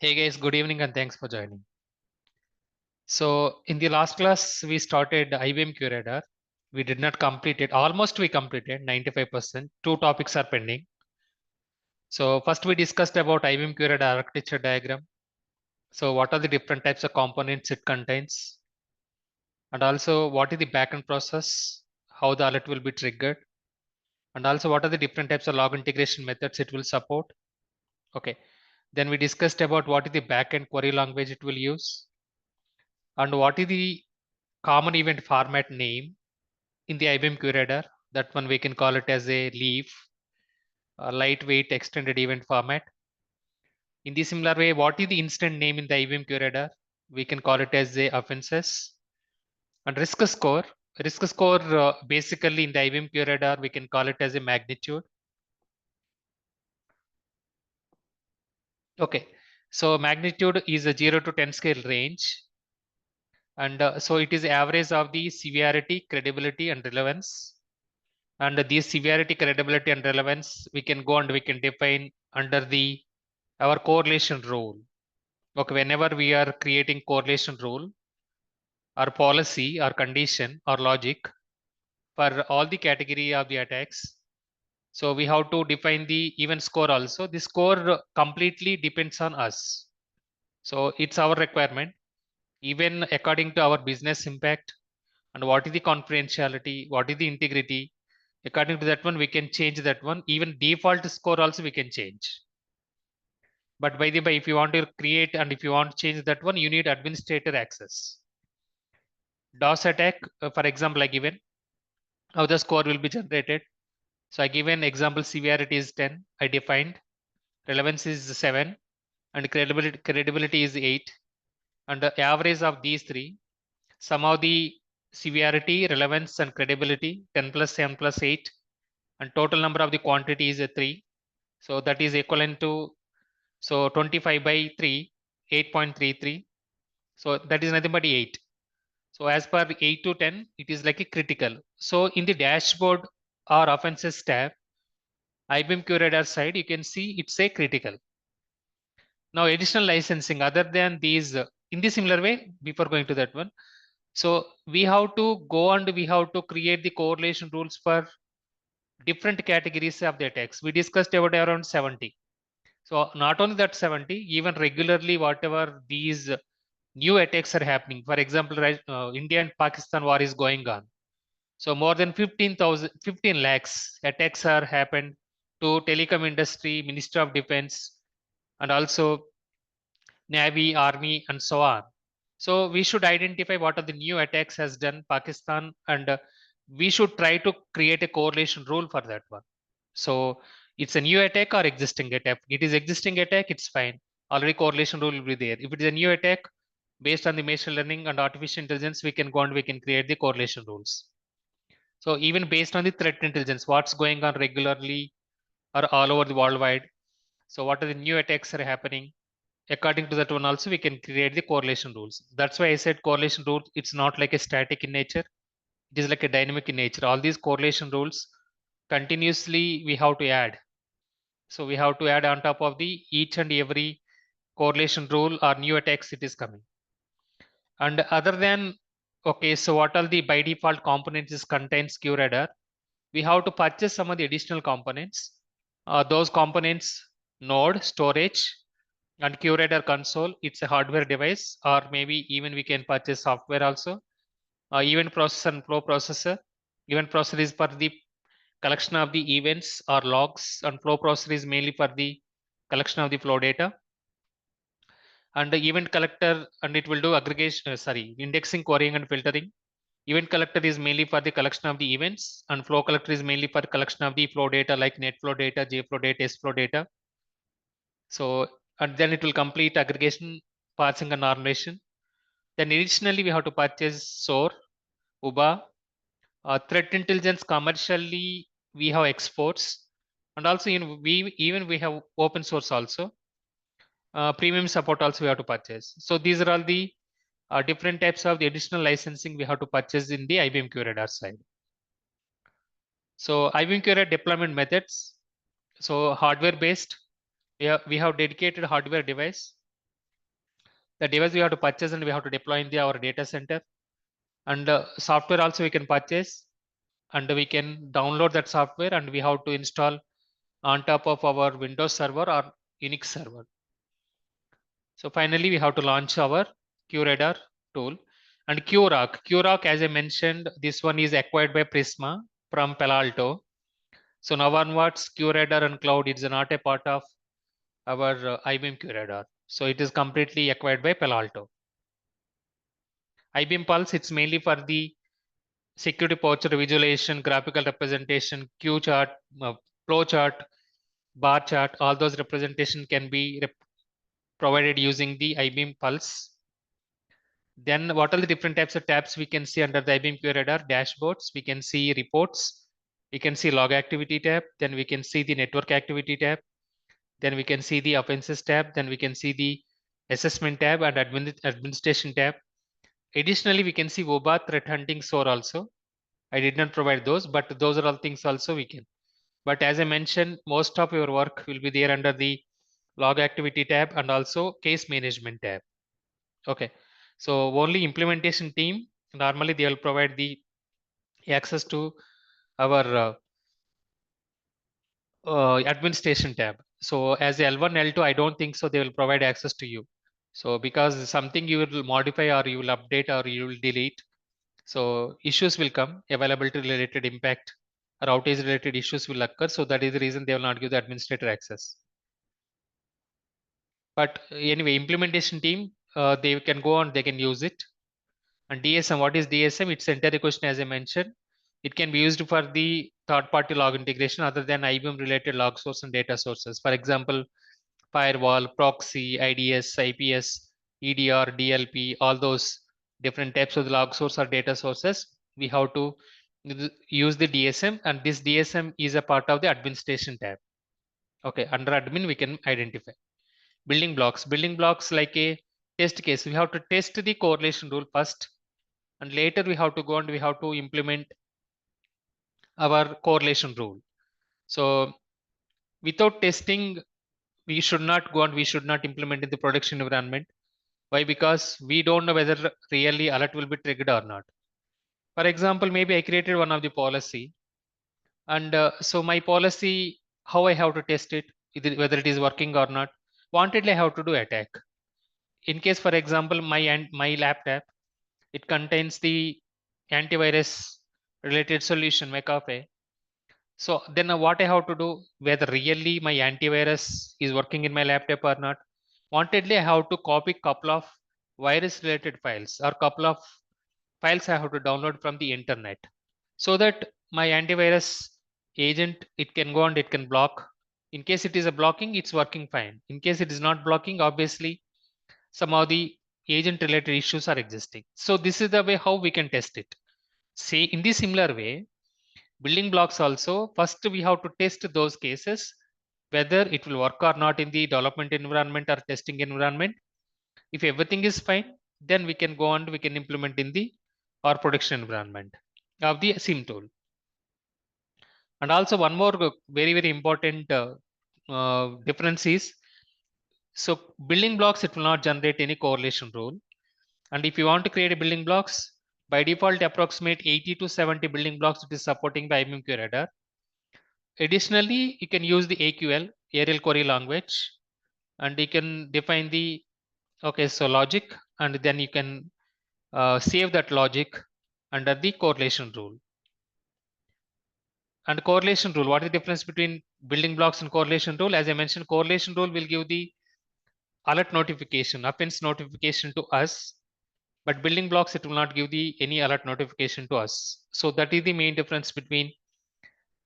Hey guys, good evening and thanks for joining. So in the last class, we started IBM QRadar. We did not complete it. Almost we completed 95%. Two topics are pending. So first we discussed about IBM QRadar architecture diagram. So what are the different types of components it contains? And also what is the backend process? How the alert will be triggered? And also what are the different types of log integration methods it will support? Okay. Then we discussed about what is the backend query language it will use. And what is the common event format name in the IBM QRadar. That one we can call it as a leaf, a lightweight extended event format. In the similar way, what is the incident name in the IBM QRadar? We can call it as a offenses. And risk score. Risk score basically in the IBM QRadar we can call it as a magnitude. Okay, so magnitude is a 0 to 10 scale range. And so it is average of the severity, credibility, and relevance. And these severity, credibility, and relevance we can go and we can define under the our correlation rule. Okay, whenever we are creating correlation rule or policy or condition or logic for all the category of the attacks, so we have to define the event score also. The score completely depends on us. So it's our requirement, even according to our business impact and what is the confidentiality, what is the integrity. According to that one, we can change that one. Even default score also we can change. But by the way, if you want to create and if you want to change that one, you need administrator access. DOS attack, for example, I given how the score will be generated. So I given example severity is 10. I defined relevance is 7 and credibility is 8. And the average of these three, somehow the severity, relevance, and credibility 10 plus 7 plus 8, and total number of the quantity is a 3. So that is equivalent to 25 by 3, 8.33. So that is nothing but 8. So as per 8 to 10, it is like a critical. So in the dashboard or offenses tab, IBM QRadar side, you can see it's a critical. Now additional licensing other than these, in the similar way, before going to that one. So we have to go and we have to create the correlation rules for different categories of the attacks. We discussed about around 70. So not only that 70, even regularly whatever these new attacks are happening. For example, India and Pakistan war is going on. So more than 15 lakhs attacks are happened to telecom industry, Ministry of Defense, and also Navy, Army, and so on. So we should identify what are the new attacks has done Pakistan, and we should try to create a correlation rule for that one. So it's a new attack or existing attack. It is existing attack, it's fine. Already correlation rule will be there. If it is a new attack, based on the machine learning and artificial intelligence, we can go and we can create the correlation rules. So even based on the threat intelligence, what's going on regularly or all over the worldwide. So what are the new attacks are happening? According to that one also, we can create the correlation rules. That's why I said correlation rule, it's not like a static in nature. It is like a dynamic in nature. All these correlation rules continuously we have to add. So we have to add on top of the each and every correlation rule or new attacks it is coming. And other than, okay, so what are the by default components is contains QRadar? We have to purchase some of the additional components. Those components, node, storage, and QRadar console, it's a hardware device, or maybe even we can purchase software also. Event processor and flow processor. Event processor is for the collection of the events or logs, and flow processor is mainly for the collection of the flow data. And the event collector, and it will do aggregation, indexing, querying, and filtering. Event collector is mainly for the collection of the events, and flow collector is mainly for collection of the flow data like net flow data, JFlow data, SFlow data. So, and then it will complete aggregation, parsing, and normalization. Then additionally, we have to purchase SOAR, UBA, threat intelligence commercially, we have exports, and also we have open source also. Premium support also we have to purchase. So these are all the different types of the additional licensing we have to purchase in the IBM QRadar side. So IBM QRadar deployment methods. So hardware based, we have dedicated hardware device. The device we have to purchase and we have to deploy in our data center. And software also we can purchase, and we can download that software, and we have to install on top of our Windows server or Unix server. So finally, we have to launch our QRadar tool. And QRoC, as I mentioned, this one is acquired by Prisma from Palo Alto. So now onwards, QRadar and cloud is not a part of our IBM QRadar. So it is completely acquired by Palo Alto. IBM Pulse, it's mainly for the security posture visualization, graphical representation, Q chart, flow chart, bar chart. All those representation can be provided using the IBM Pulse. Then what are the different types of tabs we can see under the IBM QRadar? Dashboards, we can see reports, we can see log activity tab, then we can see the network activity tab, then we can see the offenses tab, then we can see the assessment tab and administration tab. Additionally, we can see OBA, threat hunting, SOAR also. I did not provide those, but those are all things also we can. But as I mentioned, most of your work will be there under the log activity tab and also case management tab. Okay, so only implementation team, normally they will provide the access to our administration tab. So as L1, L2, I don't think so they will provide access to you. So because something you will modify or you will update or you will delete, so issues will come, availability related impact or outage related issues will occur. So that is the reason they will not give the administrator access. But anyway, implementation team, they can go on, they can use it. And DSM, what is DSM? It's entire question as I mentioned. It can be used for the third-party log integration other than IBM-related log source and data sources. For example, firewall, proxy, IDS, IPS, EDR, DLP, all those different types of log source or data sources. We have to use the DSM, and this DSM is a part of the administration tab. Okay, under admin we can identify. Building blocks like a test case. We have to test the correlation rule first, and later we have to go and we have to implement our correlation rule. So without testing, we should not go and we should not implement in the production environment. Why? Because we don't know whether really alert will be triggered or not. For example, maybe I created one of the policy, and so my policy, how I have to test it, whether it is working or not. Wantedly, I have to do attack. In case, for example, my laptop, it contains the antivirus related solution, McAfee. So then what I have to do, whether really my antivirus is working in my laptop or not. Wantedly, I have to copy couple of virus related files or couple of files I have to download from the internet, so that my antivirus agent, it can go and it can block. In case it is a blocking, it's working fine. In case it is not blocking, obviously some of the agent related issues are existing. So this is the way how we can test it. Say in the similar way, building blocks also, first we have to test those cases, whether it will work or not in the development environment or testing environment. If everything is fine, then we can go and we can implement in the our production environment of the SIEM tool. And also one more very important difference is, so building blocks, it will not generate any correlation rule. And if you want to create a building blocks, by default approximate 80 to 70 building blocks it is supporting by IBM QRadar. Additionally, you can use the AQL, aerial query language, and you can define the logic, and then you can save that logic under the correlation rule. And correlation rule, what is the difference between building blocks and correlation rule? As I mentioned, correlation rule will give the alert notification, offense notification to us, but building blocks, it will not give the any alert notification to us. So that is the main difference between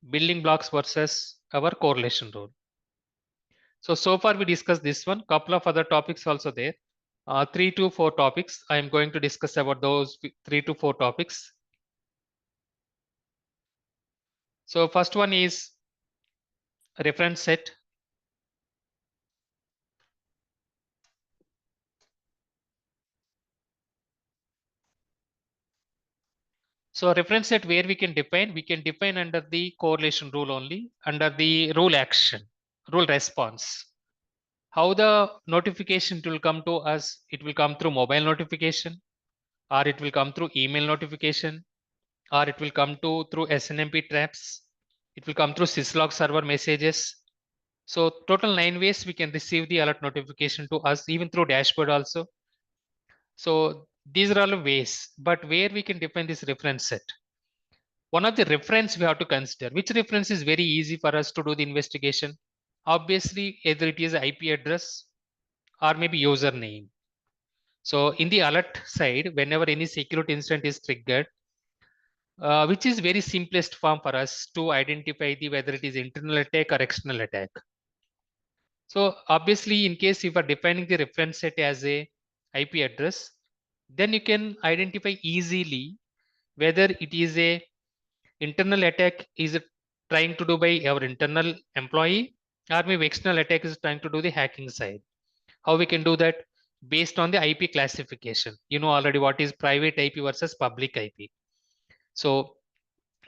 building blocks versus our correlation rule. So far we discussed this one, couple of other topics also there. 3 to 4 topics. I am going to discuss about those 3 to 4 topics. So first one is reference set. So reference set where we can define under the correlation rule only, under the rule action, rule response. How the notification will come to us? It will come through mobile notification, or it will come through email notification, or it will come to through SNMP traps. It will come through syslog server messages. So total 9 ways we can receive the alert notification to us, even through dashboard also. So these are all ways, but where we can define this reference set. One of the reference we have to consider, which reference is very easy for us to do the investigation. Obviously, either it is IP address or maybe username. So in the alert side, whenever any security incident is triggered, which is very simplest form for us to identify the whether it is internal attack or external attack. So obviously, in case if you are defining the reference set as a IP address, then you can identify easily whether it is a internal attack is trying to do by our internal employee, or maybe external attack is trying to do the hacking side. How we can do that? Based on the IP classification. You know already what is private IP versus public IP. So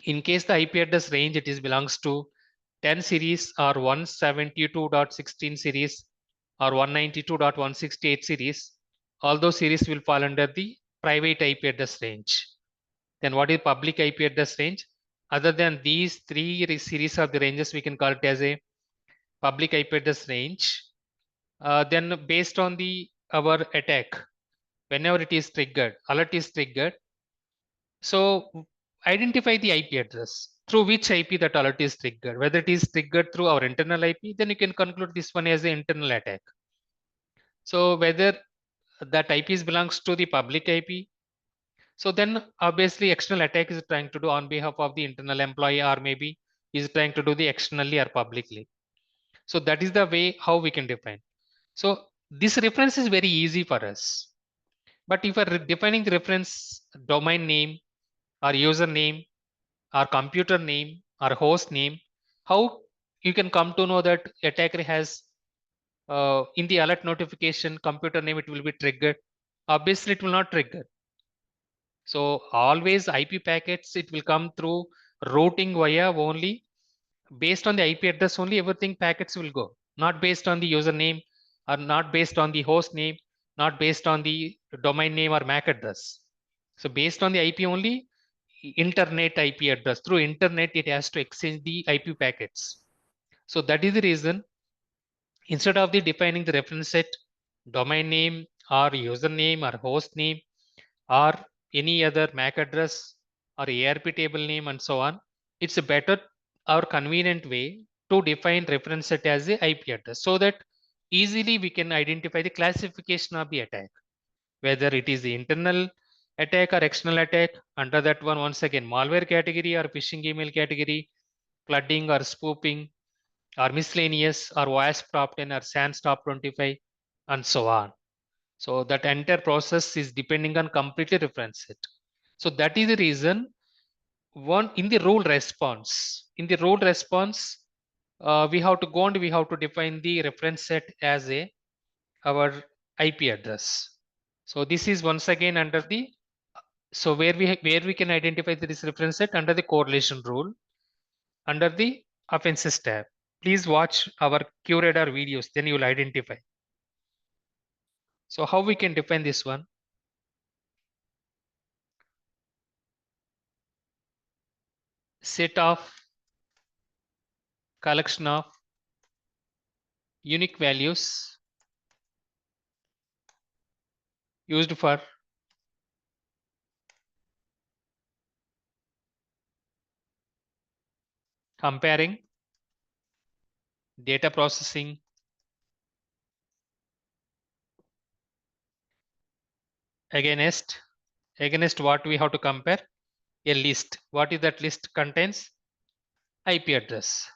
in case the IP address range it is belongs to 10 series or 172.16 series or 192.168 series, all those series will fall under the private IP address range. Then what is public IP address range? Other than these three series of the ranges, we can call it as a public IP address range. Then based on the our attack, whenever it is triggered, alert is triggered. So identify the IP address through which IP that alert is triggered. Whether it is triggered through our internal IP, then you can conclude this one as an internal attack. So whether that IP belongs to the public IP, so then obviously external attack is trying to do on behalf of the internal employee, or maybe is trying to do the externally or publicly. So that is the way how we can define. So this reference is very easy for us. But if we're defining the reference domain name or username or computer name or host name, how you can come to know that attacker has in the alert notification computer name it will be triggered? Obviously it will not trigger. So always IP packets, it will come through routing via only based on the IP address only everything packets will go, not based on the username or not based on the host name, not based on the domain name or MAC address. So based on the IP only, internet IP address, through internet it has to exchange the IP packets. So that is the reason instead of the defining the reference set, domain name or username or host name or any other MAC address or ARP table name and so on, it's a better or convenient way to define reference set as a IP address so that easily we can identify the classification of the attack, whether it is the internal attack or external attack. Under that one, once again, malware category or phishing email category, flooding or spoofing or miscellaneous or WASP top 10 or SANS top 25 and so on. So that entire process is depending on completely reference set. So that is the reason one in the role response. In the role response, we have to go and we have to define the reference set as a our IP address. So this is once again under the so where we can identify this reference set under the correlation rule under the offenses tab. Please watch our QRadar videos, then you will identify. So how we can define this one? Set of collection of unique values used for comparing data processing against what we have to compare? A list. What is that list contains? IP address.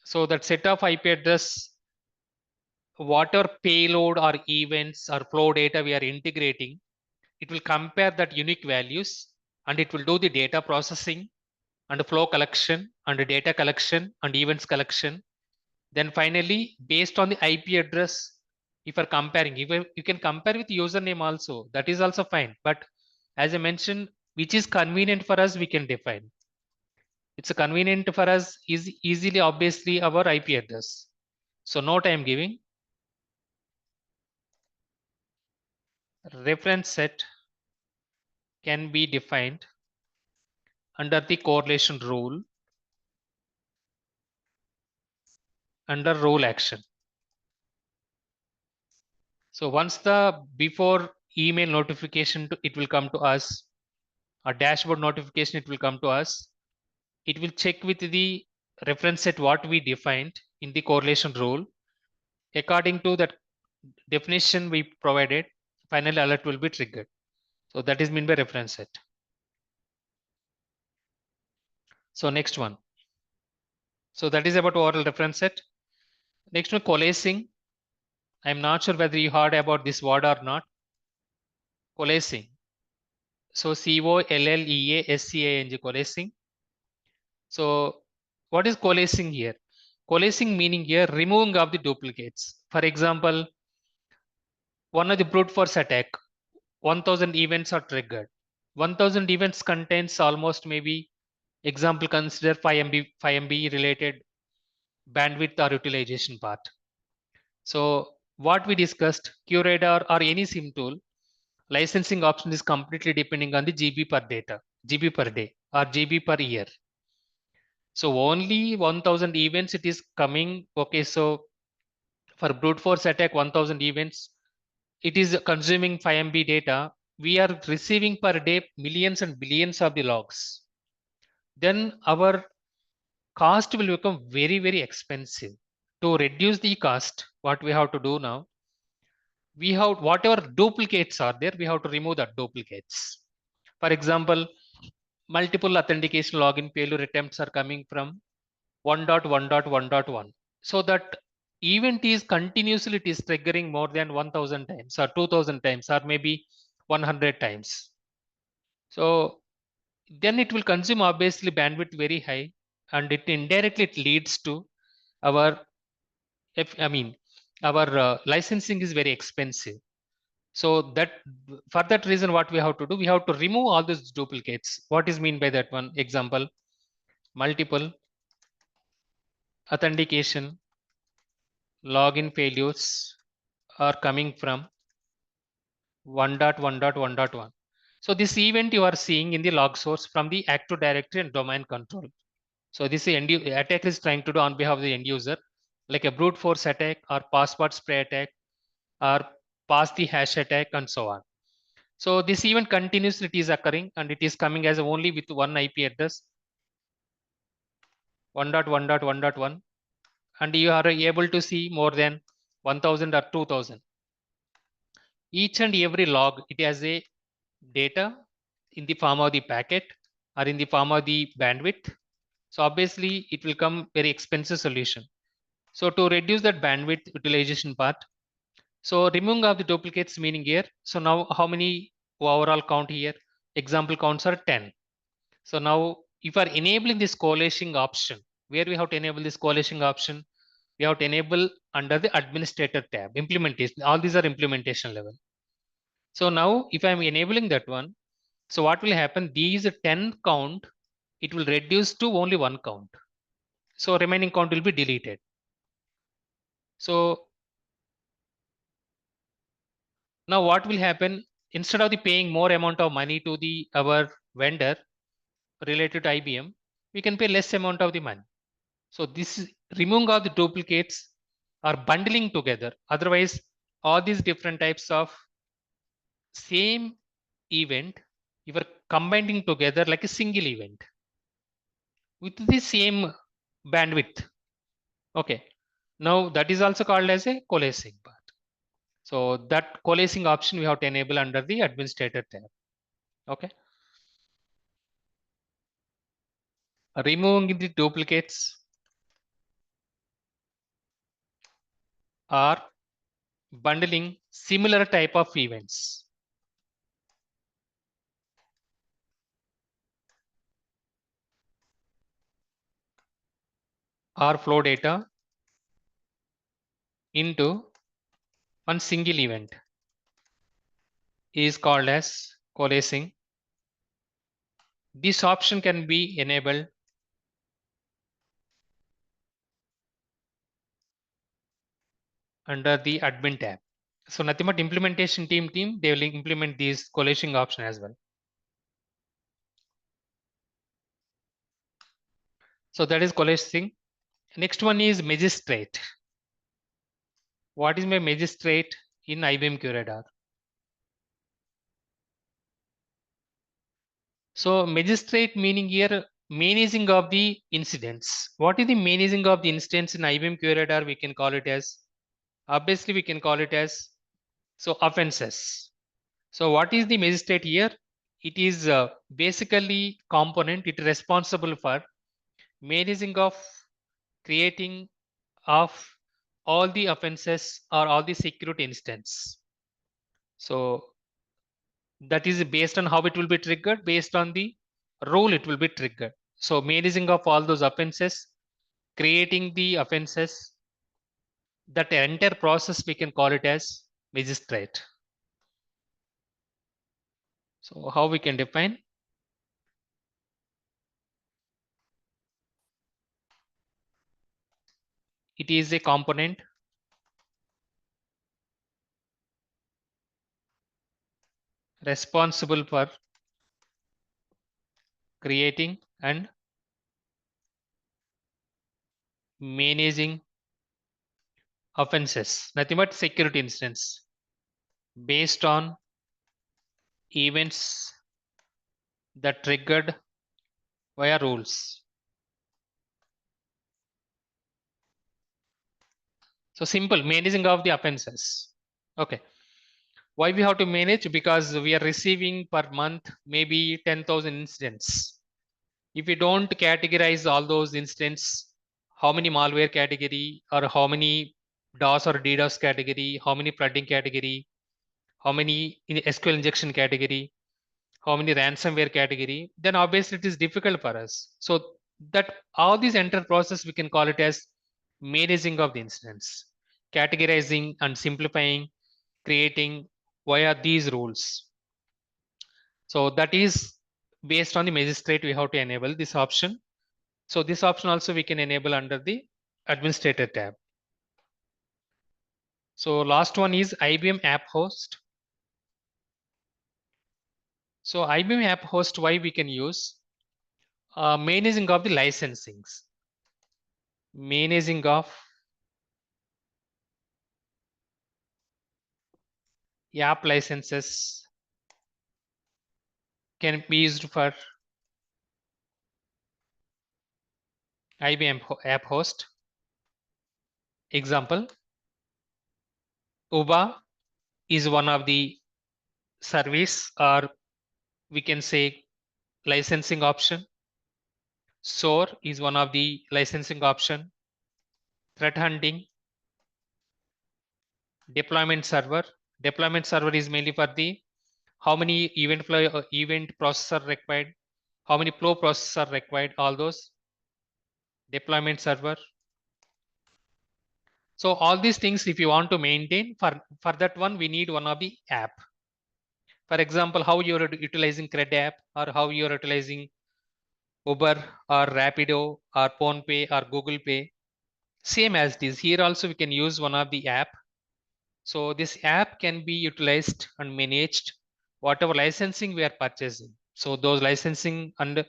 So that set of IP address, whatever payload or events or flow data we are integrating, it will compare that unique values and it will do the data processing and flow collection and data collection and events collection. Then finally, based on the IP address, if you're comparing, you can compare with username also, that is also fine. But as I mentioned, which is convenient for us, we can define. It's a convenient for us is easily obviously our IP address. So note I am giving reference set can be defined under the correlation rule under role action. So once the before email notification it will come to us, a dashboard notification it will come to us. It will check with the reference set what we defined in the correlation rule. According to that definition we provided, final alert will be triggered. So that is meant by reference set. So next one. So that is about overall reference set. Next one, coalescing. I'm not sure whether you heard about this word or not. Coalescing. So COLLEASCANG, coalescing. So what is coalescing here? Coalescing meaning here removing of the duplicates. For example, one of the brute force attack, 1000 events are triggered. 1000 events contains almost maybe example consider 5 MB related bandwidth or utilization part. So what we discussed, curator or any SIEM tool, licensing option is completely depending on the GB per data, GB per day or GB per year. So only 1000 events it is coming. Okay, so for brute force attack 1000 events, it is consuming 5 MB data. We are receiving per day millions and billions of the logs. Then our cost will become very, very expensive. To reduce the cost, what we have to do now, we have whatever duplicates are there, we have to remove the duplicates. For example, multiple authentication login failure attempts are coming from 1.1.1.1. So that event is continuously it is triggering more than 1000 times or 2000 times or maybe 100 times. So then it will consume obviously bandwidth very high, and it indirectly it leads to our our licensing is very expensive. So that for that reason, what we have to do, we have to remove all these duplicates. What is mean by that one? Example, multiple authentication login failures are coming from 1.1.1.1. So this event you are seeing in the log source from the Active Directory and domain control. So this attack is trying to do on behalf of the end user, like a brute force attack or password spray attack or pass the hash attack and so on. So this event continuously it is occurring and it is coming as only with one IP address 1.1.1.1, and you are able to see more than 1000 or 2000. Each and every log it has a data in the form of the packet or in the form of the bandwidth. So obviously it will come very expensive solution. So to reduce that bandwidth utilization part, so removing of the duplicates meaning here. So now how many overall count here? Example counts are 10. So now if you are enabling this coalescing option, where we have to enable this coalescing option, we have to enable under the administrator tab, implementation. All these are implementation level. So now if I'm enabling that one, so what will happen? These 10 count, it will reduce to only one count. So remaining count will be deleted. So now what will happen? Instead of the paying more amount of money to the our vendor related to IBM, we can pay less amount of the money. So this is removing all the duplicates or bundling together. Otherwise, all these different types of same event, you are combining together like a single event with the same bandwidth. Okay. Now that is also called as a coalescing part. So that coalescing option we have to enable under the administrator tab. Okay. Removing the duplicates or bundling similar type of events. Or flow data into one single event is called as coalescing. This option can be enabled under the admin tab. So nothing but implementation team, they will implement these coalescing option as well. So that is coalescing. Next one is magistrate. What is my magistrate in IBM QRadar? So magistrate meaning here managing of the incidents. What is the managing of the incidents in IBM QRadar? We can call it as, obviously we can call it as, so offenses. So what is the magistrate here? It is basically component. It is responsible for managing of creating of all the offenses or all the security instance. So that is based on how it will be triggered, based on the role it will be triggered. So managing of all those offenses, creating the offenses, that entire process we can call it as magistrate. So how we can define? It is a component responsible for creating and managing offenses, nothing but security instance, based on events that triggered via rules. So simple managing of the offenses. Okay. Why we have to manage? Because we are receiving per month maybe 10,000 incidents. If we don't categorize all those incidents, how many malware category or how many DOS or DDoS category, how many flooding category, how many in SQL injection category, how many ransomware category, then obviously it is difficult for us. So that all these entire process we can call it as managing of the incidents, categorizing and simplifying, creating via these rules. So that is based on the magistrate we have to enable this option. So this option also we can enable under the administrator tab. So last one is IBM app host. So IBM app host, why we can use managing of the licensings, managing of app licenses can be used for IBM app host. Example, UBA is one of the service, or we can say licensing option. SOAR is one of the licensing option. Threat hunting, deployment server. Deployment server is mainly for the how many event flow event processor required, how many flow processor required, all those deployment server. So all these things, if you want to maintain, for that one, we need one of the app. For example, how you're utilizing Cred app, or how you're utilizing Uber or Rapido or PhonePe or Google Pay. Same as this. Here also we can use one of the app. So this app can be utilized and managed whatever licensing we are purchasing. So those licensing and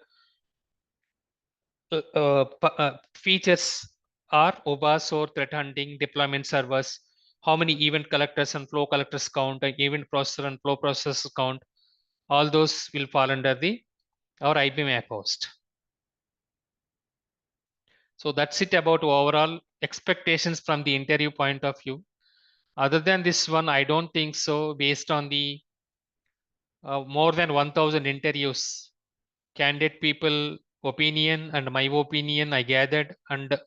features are OBAS or threat hunting, deployment servers, how many event collectors and flow collectors count, event processor and flow processor count, all those will fall under the our IBM app host. So that's it about overall expectations from the interview point of view. Other than this one, I don't think so. Based on the more than 1,000 interviews, candidate people opinion and my opinion I gathered, and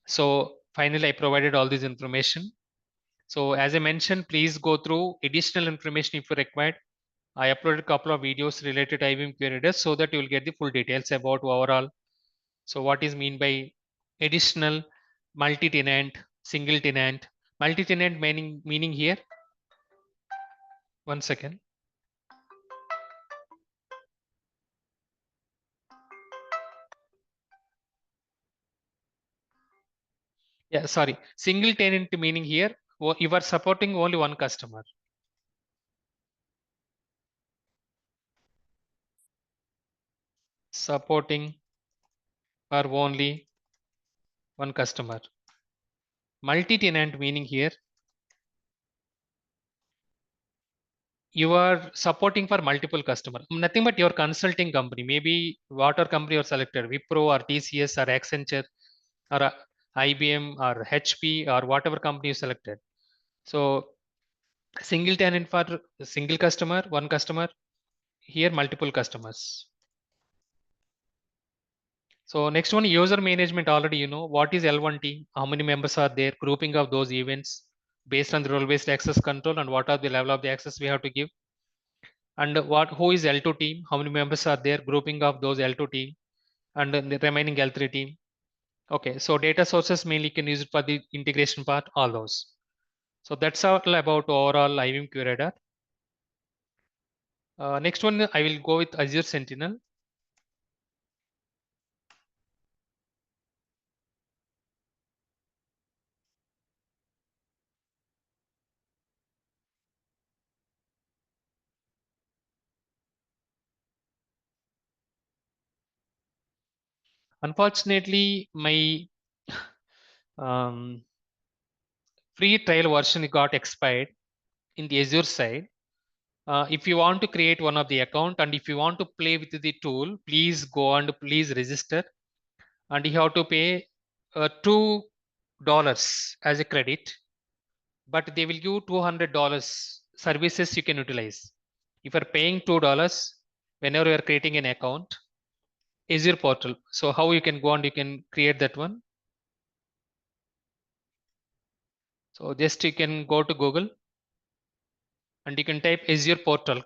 so finally I provided all this information. So as I mentioned, please go through additional information if you required. I uploaded a couple of videos related to IBM QRadar so that you will get the full details about overall. So what is mean by additional, multi-tenant, single tenant, multi-tenant meaning here. One second. Yeah, sorry. Single tenant meaning here. You are supporting only one customer. Supporting for only one customer. Multi-tenant meaning here, you are supporting for multiple customer. Nothing but your consulting company, maybe water company or selected, Wipro or TCS or Accenture or IBM or HP or whatever company you selected. So single tenant for single customer, one customer, here multiple customers. So next one, user management. Already you know what is L1T, how many members are there, grouping of those events based on the role-based access control, and what are the level of the access we have to give. And who is L2 team, how many members are there, grouping of those L2 team, and then the remaining L3 team. Okay, so data sources mainly can use it for the integration part, all those. So that's all about overall IBM QRadar. Next one, I will go with Azure Sentinel. Unfortunately, my um, free trial version got expired in the Azure side. If you want to create one of the account and if you want to play with the tool, please go and please register, and you have to pay $2 as a credit, but they will give $200 services you can utilize. If you're paying $2 whenever you are creating an account, Azure portal. So how you can go and you can create that one. So just you can go to Google and you can type Azure portal.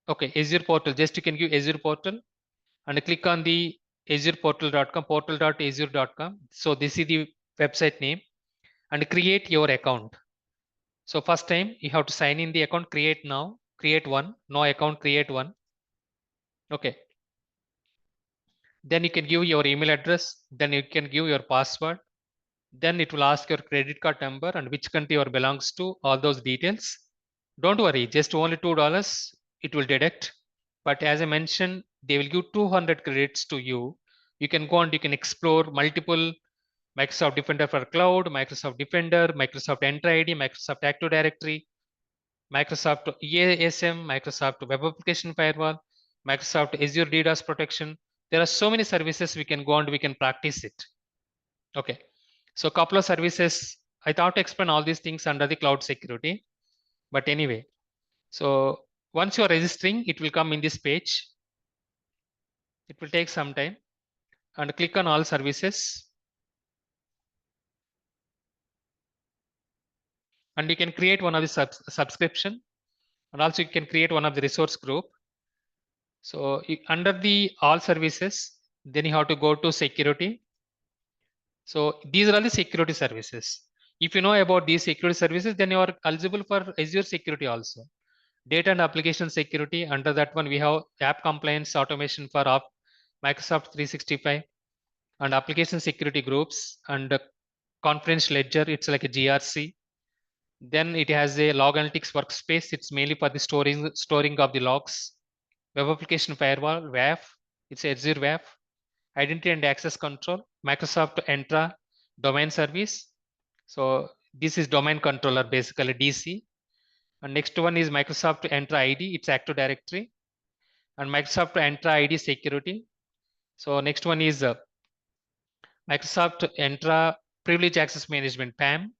Okay, Azure portal. Just you can give Azure portal and click on the azureportal.com, portal.azure.com. So this is the website name, and create your account. So first time you have to sign in the account, create now, create one, no account, create one. Okay. Then you can give your email address, then you can give your password. Then it will ask your credit card number and which country you belongs to, all those details. Don't worry, just only $2 it will deduct. But as I mentioned, they will give 200 credits to you. You can go and you can explore multiple Microsoft Defender for Cloud, Microsoft Defender, Microsoft Entra ID, Microsoft Active Directory, Microsoft EASM, Microsoft Web Application Firewall, Microsoft Azure DDoS protection. There are so many services we can go and we can practice it. Okay. So a couple of services, I thought to explain all these things under the cloud security. But anyway, so once you are registering, it will come in this page. It will take some time, and click on all services. And you can create one of the subscription, and also you can create one of the resource group. So under the all services, then you have to go to security. So these are all the security services. If you know about these security services, then you are eligible for Azure security also. Data and application security. Under that one, we have app compliance automation for Microsoft 365 and application security groups and conference ledger. It's like a GRC. Then it has a log analytics workspace. It's mainly for the storing of the logs. Web application firewall, WAF. It's Azure WAF. Identity and access control. Microsoft Entra domain service. So this is domain controller, basically DC. And next one is Microsoft Entra ID. It's Active Directory. And Microsoft Entra ID security. So next one is Microsoft Entra Privilege Access Management, PAM,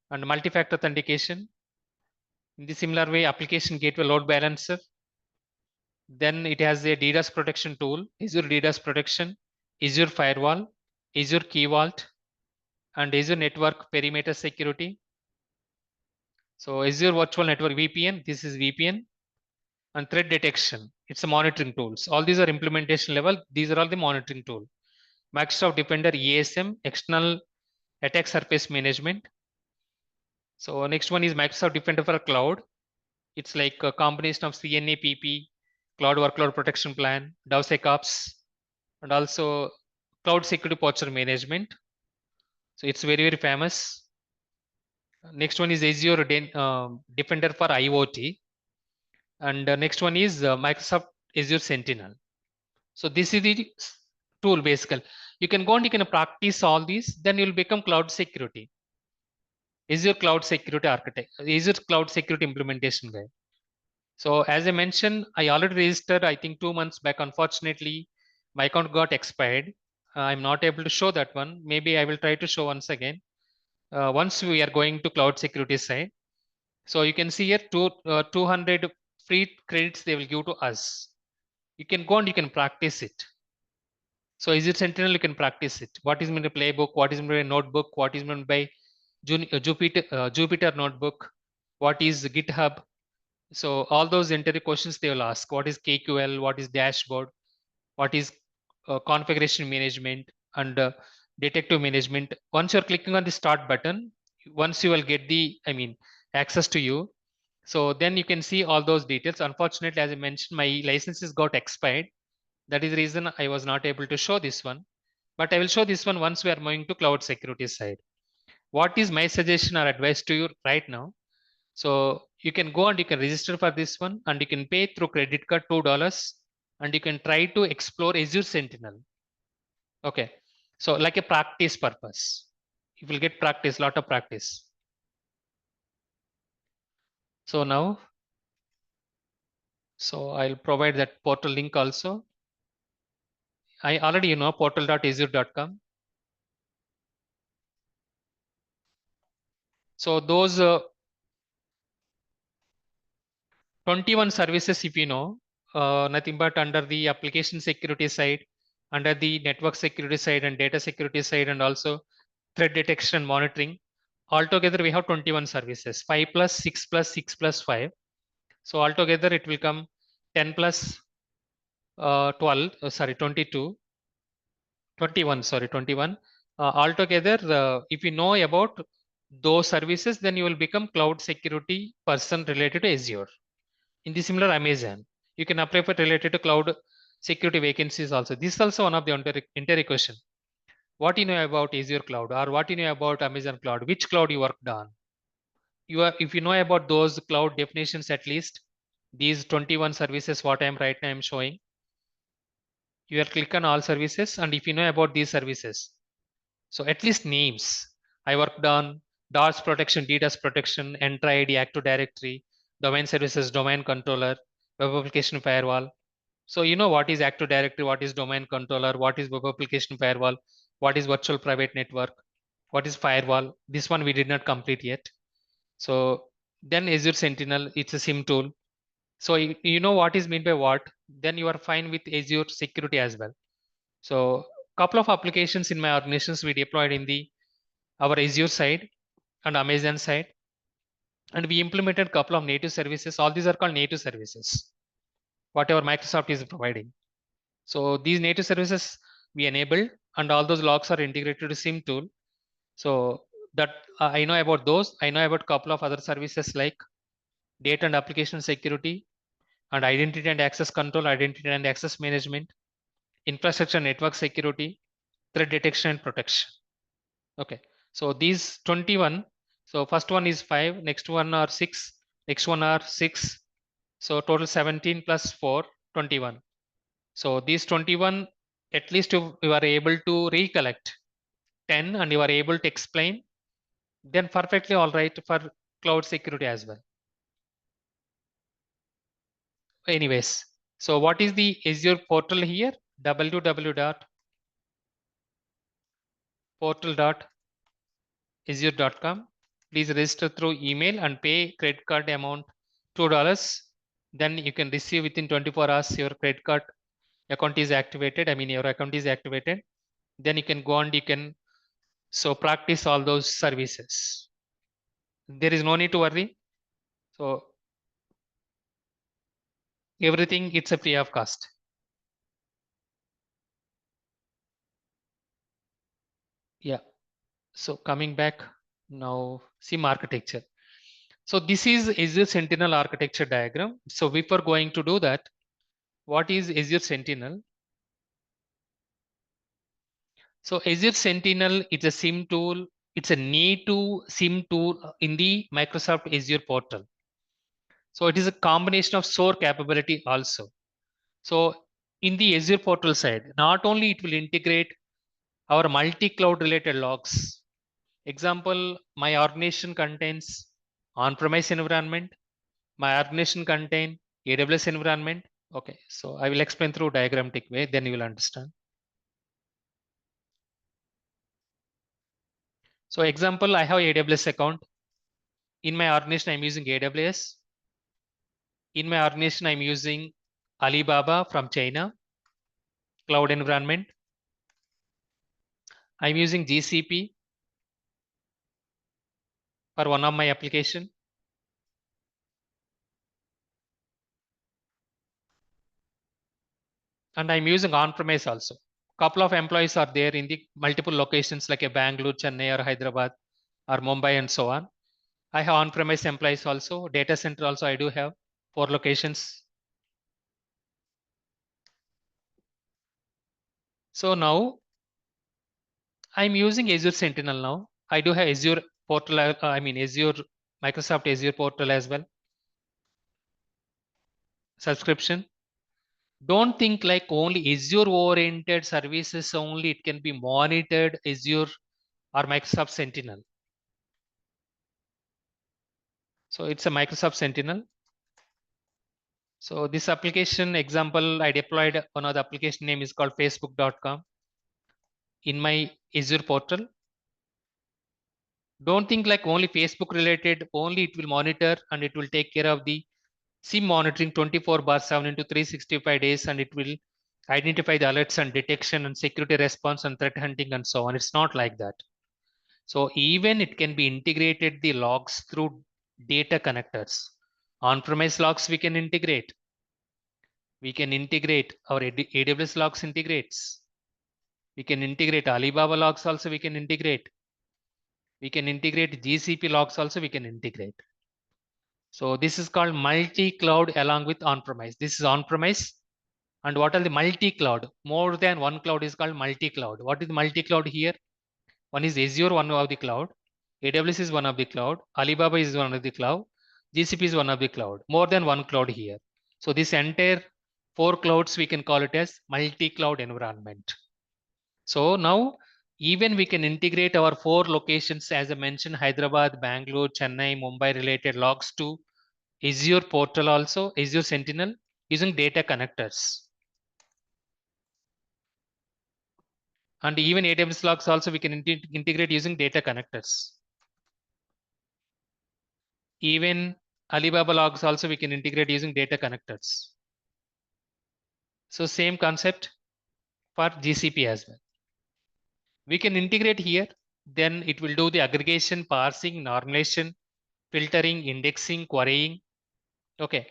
and multi-factor authentication. In the similar way, application gateway load balancer. Then it has a DDoS protection tool, Azure DDoS protection, Azure firewall, Azure key vault, and Azure network perimeter security. So Azure virtual network VPN, this is VPN, and threat detection. It's a monitoring tools. All these are implementation level. These are all the monitoring tool. Microsoft Defender EASM, external attack surface management. So next one is Microsoft Defender for Cloud. It's like a combination of CNAPP, Cloud Workload Protection Plan, DevSecOps, and also Cloud Security Posture Management. So it's very, very famous. Next one is Azure Defender for IoT. And next one is Microsoft Azure Sentinel. So this is the tool basically. You can go and you can practice all these, then you'll become cloud security. Azure Cloud Security Architect, Azure Cloud Security Implementation Guy. So as I mentioned, I already registered, I think 2 months back. Unfortunately, my account got expired. I'm not able to show that one. Maybe I will try to show once again. Once we are going to cloud security side. So you can see here 200 free credits they will give to us. You can go and you can practice it. So is it Sentinel? You can practice it. What is meant by playbook? What is meant by notebook? What is meant by Jupyter notebook? What is GitHub? So all those interview questions they will ask. What is KQL? What is dashboard? What is configuration management and detective management? Once you're clicking on the start button, once you will get the, access to you. So then you can see all those details. Unfortunately, as I mentioned, my licenses got expired. That is the reason I was not able to show this one. But I will show this one once we are moving to cloud security side. What is my suggestion or advice to you right now? So you can go and you can register for this one and you can pay through credit card $2 and you can try to explore Azure Sentinel. Okay. So like a practice purpose. You will get practice, lot of practice. So now, so I'll provide that portal link also. I already know portal.azure.com. So those 21 services, if you know, nothing but under the application security side, under the network security side and data security side, and also threat detection and monitoring. Altogether, we have 21 services, 5 plus 6 plus 6 plus 5. So altogether, it will come 10 plus 12, sorry, 22, 21, sorry, 21. Altogether, if you know about those services, then you will become cloud security person related to Azure. In the similar Amazon, you can apply for related to cloud security vacancies also. This is also one of the interview question. What you know about Azure cloud or what you know about Amazon cloud, which cloud you worked on. If you know about those cloud definitions, at least these 21 services, what I'm right now I'm showing, you will click on all services. And if you know about these services, so at least names, I worked on DOS protection, DDoS protection, Entra ID, Active Directory, domain services, domain controller, web application firewall. So you know what is Active Directory, what is domain controller, what is web application firewall, what is virtual private network, what is firewall. This one we did not complete yet. So then Azure Sentinel, it's a SIEM tool. So you know what is meant by what, then you are fine with Azure security as well. So couple of applications in my organizations we deployed in the our Azure side and Amazon side. And we implemented a couple of native services. All these are called native services, whatever Microsoft is providing. So these native services we enabled and all those logs are integrated to SIEM tool. So that I know about those. I know about a couple of other services like data and application security and identity and access control, identity and access management, infrastructure network security, threat detection and protection. Okay. So these 21. So first one is 5, next one are 6, next one are 6. So total 17 plus 4, 21. So these 21, at least you are able to recollect 10 and you are able to explain, then perfectly all right for cloud security as well. Anyways, so what is the Azure portal here? www.portal.azure.com. Please register through email and pay credit card amount $2. Then you can receive within 24 hours your credit card account is activated. Your account is activated. Then you can go and you can practice all those services. There is no need to worry. So everything it's a free of cost. Yeah. So coming back now, SIEM architecture. So this is Azure Sentinel architecture diagram. So before going to do that, what is Azure Sentinel? So Azure Sentinel is a SIEM tool it's a need to SIEM tool in the Microsoft Azure portal. So it is a combination of SOAR capability also. So in the Azure portal side, not only it will integrate our multi-cloud related logs. Example, my organization contains on-premise environment. My organization contain AWS environment. Okay, so I will explain through diagrammatic way, then you will understand. So example, I have AWS account. In my organization, I'm using AWS. In my organization, I'm using Alibaba from China, cloud environment. I'm using GCP for one of my application. And I'm using on-premise also. Couple of employees are there in the multiple locations like a Bangalore, Chennai, or Hyderabad, or Mumbai, and so on. I have on-premise employees also. Data center also I do have 4 locations. So now I'm using Azure Sentinel now. I do have Azure portal, Azure, Microsoft Azure portal as well. Subscription. Don't think like only Azure oriented services only it can be monitored Azure or Microsoft Sentinel. So it's a Microsoft Sentinel. So this application example, I deployed one of the application name is called facebook.com in my Azure portal. Don't think like only Facebook related, only it will monitor and it will take care of the SIEM monitoring 24/7 into 365 days, and it will identify the alerts and detection and security response and threat hunting and so on. It's not like that. So even it can be integrated the logs through data connectors. On-premise logs we can integrate. We can integrate our AWS logs integrates. We can integrate Alibaba logs also we can integrate. We can integrate GCP logs also we can integrate. So this is called multi-cloud along with on-premise. This is on-premise. And what are the multi-cloud? More than one cloud is called multi-cloud. What is multi-cloud here? One is Azure, one of the cloud. AWS is one of the cloud. Alibaba is one of the cloud. GCP is one of the cloud. More than one cloud here. So this entire 4 clouds, we can call it as multi-cloud environment. So now even we can integrate our 4 locations as I mentioned, Hyderabad, Bangalore, Chennai, Mumbai related logs to Azure portal also, Azure Sentinel using data connectors. And even AWS logs also we can integrate using data connectors. Even Alibaba logs also we can integrate using data connectors. So same concept for GCP as well. We can integrate here, then it will do the aggregation, parsing, normalization, filtering, indexing, querying. Okay.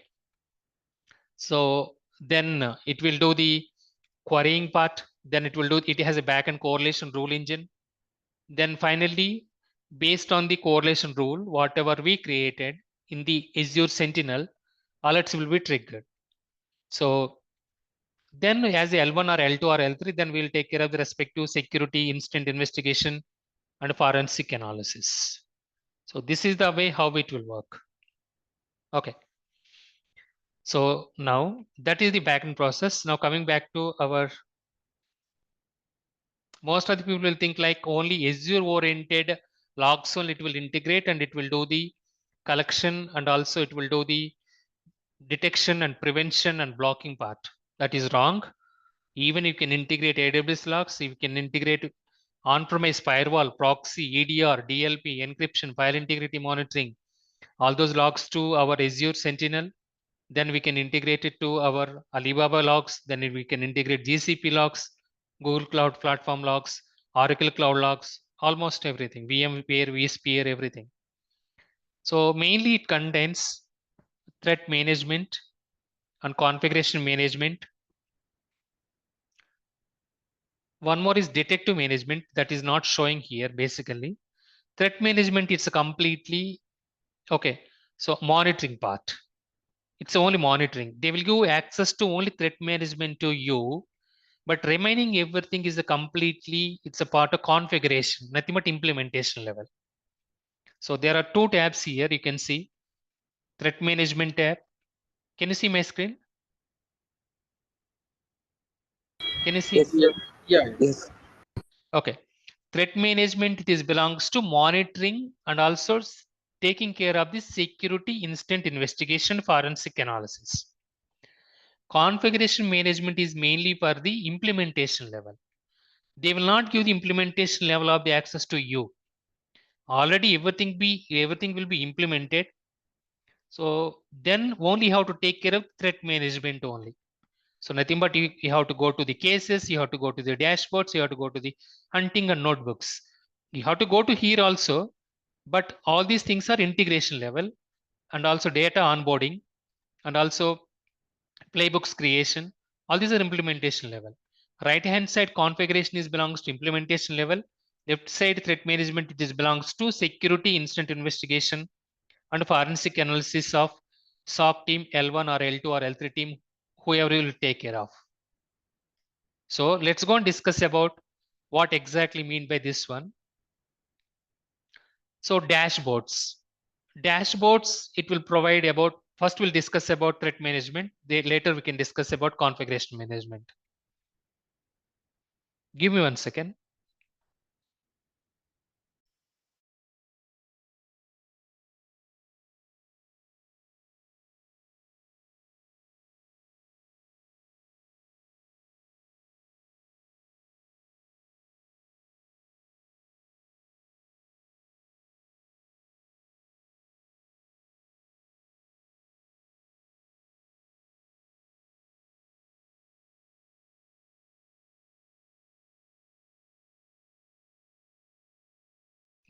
So then it will do the querying part. Then it will do, it has a backend correlation rule engine. Then finally, based on the correlation rule, whatever we created in the Azure Sentinel, alerts will be triggered. So then as a L1 or L2 or L3, then we'll take care of the respective security, instant investigation, and forensic analysis. So this is the way how it will work. Okay. So now that is the backend process. Now coming back to our, most of the people will think like only Azure oriented logs only it will integrate and it will do the collection and also it will do the detection and prevention and blocking part. That is wrong. Even you can integrate AWS logs, you can integrate on-premise firewall, proxy, EDR, DLP, encryption, file integrity monitoring, all those logs to our Azure Sentinel. Then we can integrate it to our Alibaba logs. Then we can integrate GCP logs, Google Cloud Platform logs, Oracle Cloud logs, almost everything, VMware, vSphere, everything. So mainly it contains threat management and configuration management. One more is detective management that is not showing here basically. Threat management is a completely, okay, so monitoring part. It's only monitoring. They will give access to only threat management to you but remaining everything is a completely, it's a part of configuration, nothing but implementation level. So there are two tabs here. You can see threat management tab. Can you see my screen? Can you see? Yes. Yeah. Yeah. Yes. Okay. Threat management, it is belongs to monitoring and also taking care of the security incident investigation forensic analysis. Configuration management is mainly for the implementation level. They will not give the implementation level of the access to you. Already everything will be implemented. So then only have to take care of threat management only. So nothing but you have to go to the cases, you have to go to the dashboards, you have to go to the hunting and notebooks. You have to go to here also, but all these things are integration level and also data onboarding and also playbooks creation. All these are implementation level. Right hand side configuration is belongs to implementation level. Left side threat management, it is belongs to security incident investigation and forensic analysis of SOC team L1 or L2 or L3 team, whoever will take care of. So let's go and discuss about what exactly mean by this one. So dashboards. Dashboards, it will provide about, first we'll discuss about threat management. Later we can discuss about configuration management. Give me 1 second.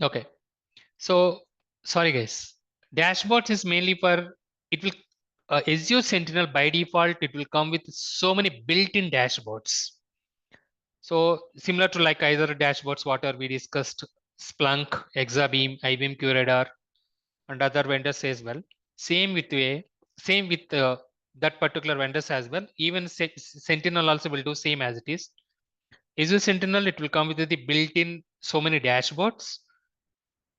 Okay. So sorry guys. Dashboards is mainly for, it will Azure Sentinel by default, it will come with so many built-in dashboards. So similar to like either dashboards, what are we discussed, Splunk, Exabeam, IBM QRadar, and other vendors as well. Same with that particular vendors as well. Even Sentinel also will do same as it is. Azure Sentinel, it will come with the built-in so many dashboards,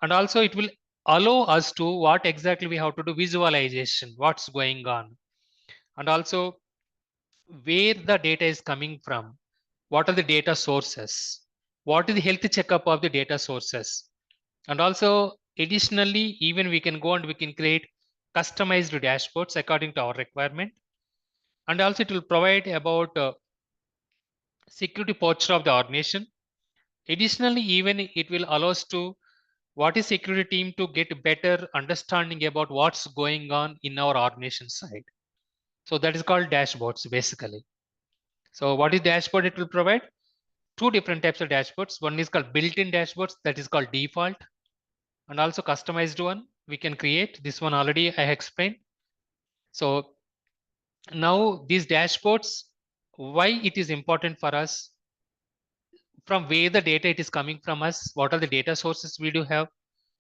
and also it will allow us to what exactly we have to do visualization, what's going on, and also where the data is coming from, what are the data sources, what is the health checkup of the data sources, and also additionally even we can go and we can create customized dashboards according to our requirement, and also it will provide about security posture of the organization. Additionally, even it will allow us to what is security team to get better understanding about what's going on in our organization side. So that is called dashboards basically. So what is dashboard? It will provide two different types of dashboards. One is called built-in dashboards, that is called default, and also customized one we can create. This one already I explained. So now these dashboards, why it is important for us, from where the data it is coming from us, what are the data sources we do have,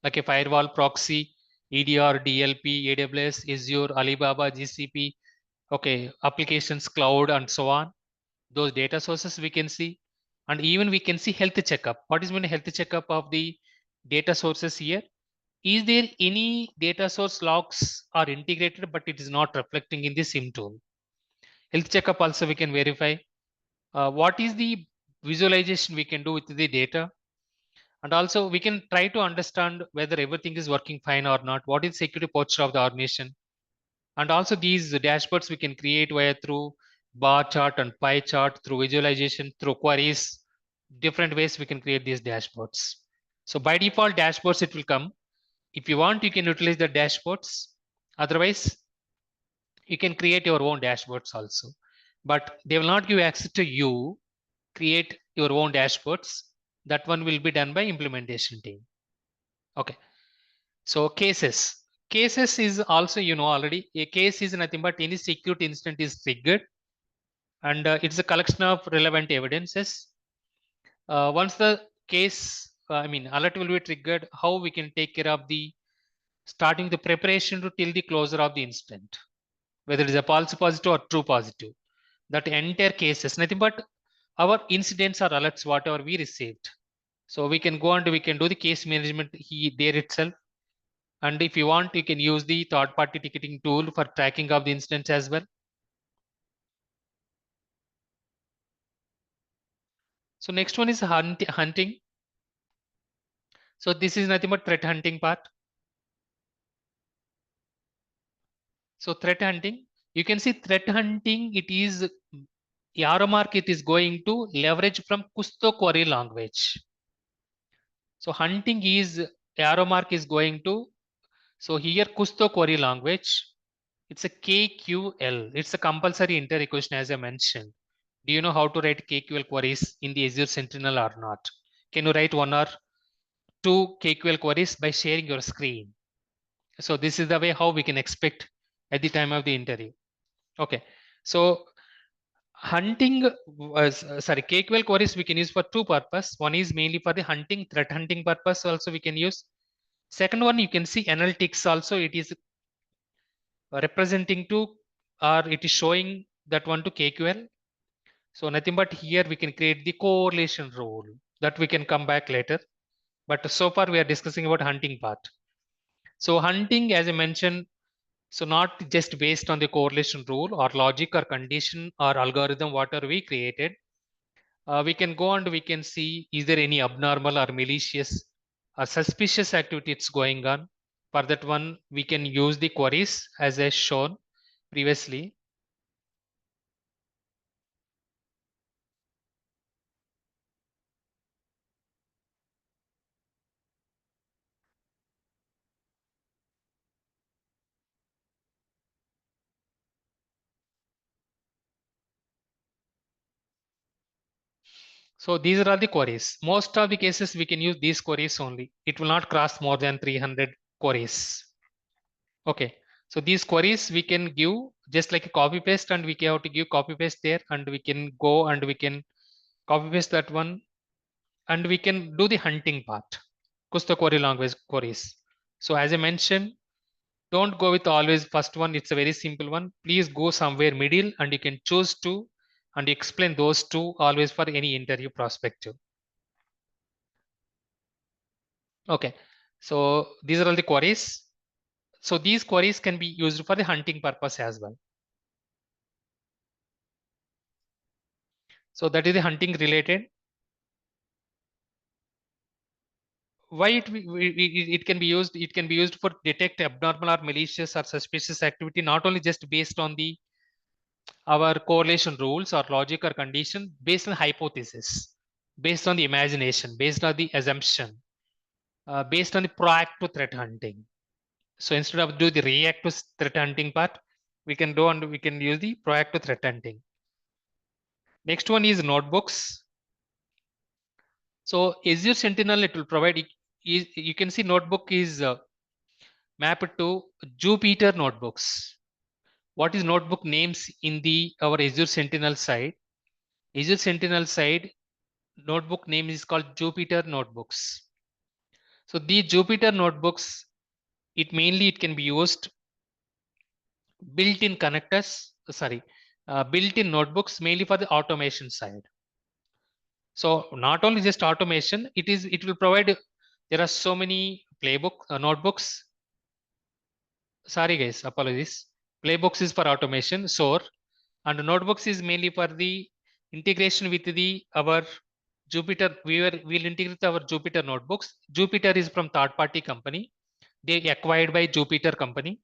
like a firewall, proxy, EDR, DLP, AWS, Azure, Alibaba, GCP, okay, applications, cloud, and so on. Those data sources we can see, and even we can see health checkup. What is mean health checkup of the data sources here? Is there any data source logs are integrated, but it is not reflecting in the SIEM tool? Health checkup also we can verify. What is the visualization we can do with the data? And also we can try to understand whether everything is working fine or not. What is security posture of the organization? And also these dashboards we can create via through bar chart and pie chart, through visualization, through queries. Different ways we can create these dashboards. So by default dashboards it will come. If you want, you can utilize the dashboards. Otherwise, you can create your own dashboards also. But they will not give access to you create your own dashboards. That one will be done by implementation team. Okay. So cases. Cases is also, you know, already a case is nothing but any security incident is triggered, and it's a collection of relevant evidences. Once the case, alert will be triggered, how we can take care of the starting the preparation to till the closure of the incident, whether it is a false positive or true positive. That entire case is nothing but our incidents or alerts, whatever we received. So we can go and we can do the case management there itself. And if you want, you can use the third-party ticketing tool for tracking of the incidents as well. So next one is hunting. So this is nothing but threat hunting part. So threat hunting, you can see threat hunting, it is arrow mark, it is going to leverage from Kusto query language. So hunting is arrow mark is going to, so here Kusto query language, it's a KQL. It's a compulsory inter-equation as I mentioned. Do you know how to write KQL queries in the Azure Sentinel or not? Can you write one or two KQL queries by sharing your screen? So this is the way how we can expect at the time of the interview. Okay. So hunting sorry, KQL queries we can use for two purposes. One is mainly for the hunting, threat hunting purpose also we can use. Second one, you can see analytics also, it is representing to, or it is showing that one to KQL. So nothing but here we can create the correlation rule that we can come back later. But so far we are discussing about hunting part. So hunting, as I mentioned, so not just based on the correlation rule or logic or condition or algorithm, whatever we created, we can go and we can see is there any abnormal or malicious or suspicious activities going on. For that one, we can use the queries as I shown previously. So these are all the queries. Most of the cases we can use these queries only. It will not cross more than 300 queries. Okay. So these queries we can give just like a copy paste, and we have to give copy paste there, and we can go and we can copy paste that one, and we can do the hunting part. Kusto query language queries. So as I mentioned, don't go with always first one. It's a very simple one. Please go somewhere middle and you can choose two and explain those two always for any interview perspective. Okay, so these are all the queries. So these queries can be used for the hunting purpose as well. So that is the hunting related. Why it can be used? It can be used for detect abnormal or malicious or suspicious activity, not only just based on the our correlation rules or logic or condition, based on hypothesis, based on the imagination, based on the assumption, based on the proactive threat hunting. So instead of do the reactive threat hunting part, we can do and we can use the proactive threat hunting. Next one is notebooks. So Azure Sentinel, it will provide, you can see notebook is mapped to Jupyter notebooks. What is notebook names in the our Azure Sentinel side? Azure Sentinel side, notebook name is called Jupyter notebooks. So the Jupyter notebooks, it can be used built-in connectors, built-in notebooks mainly for the automation side. So not only just automation, it will provide, there are so many notebooks. Sorry guys, apologies. Playbooks is for automation, SOAR, and notebooks is mainly for the integration with the our Jupyter. We'll integrate our Jupyter notebooks. Jupyter is from third-party company. They acquired by Jupyter company.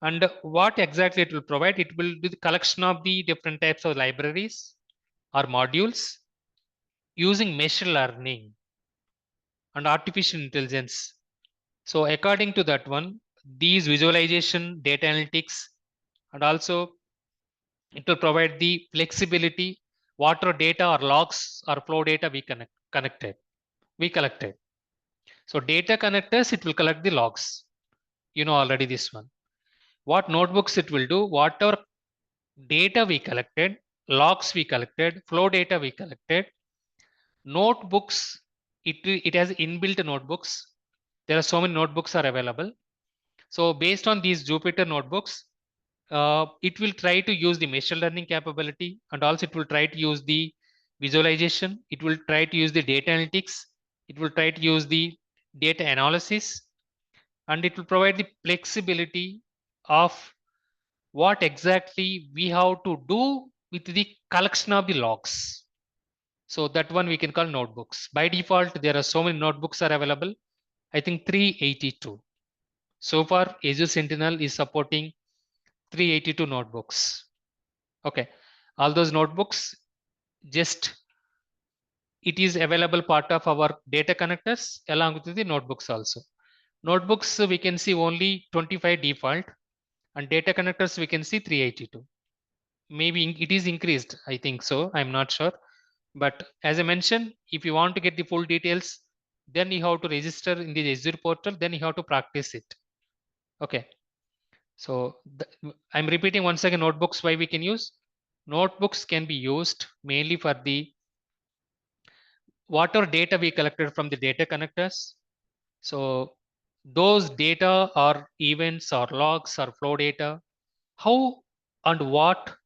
And what exactly it will provide? It will be the collection of the different types of libraries or modules using machine learning and artificial intelligence. So according to that one, these visualization, data analytics, and also it will provide the flexibility, water data or logs or flow data we collected. So data connectors, it will collect the logs. You know already this one. What notebooks it will do, whatever data we collected, logs we collected, flow data we collected, notebooks, it has inbuilt notebooks. There are so many notebooks are available. So based on these Jupyter notebooks, it will try to use the machine learning capability, and also it will try to use the visualization. It will try to use the data analytics. It will try to use the data analysis, and it will provide the flexibility of what exactly we have to do with the collection of the logs. So that one we can call notebooks. By default, there are so many notebooks are available. I think 382. So far, Azure Sentinel is supporting 382 notebooks. Okay, all those notebooks, just it is available part of our data connectors along with the notebooks also. Notebooks we can see only 25 default, and data connectors we can see 382. Maybe it is increased, I think so, I'm not sure. But as I mentioned, if you want to get the full details, then you have to register in the Azure portal, then you have to practice it. Okay. So I'm repeating once again, notebooks why we can use. Notebooks can be used mainly for the whatever data we collected from the data connectors. So those data or events or logs or flow data, how and what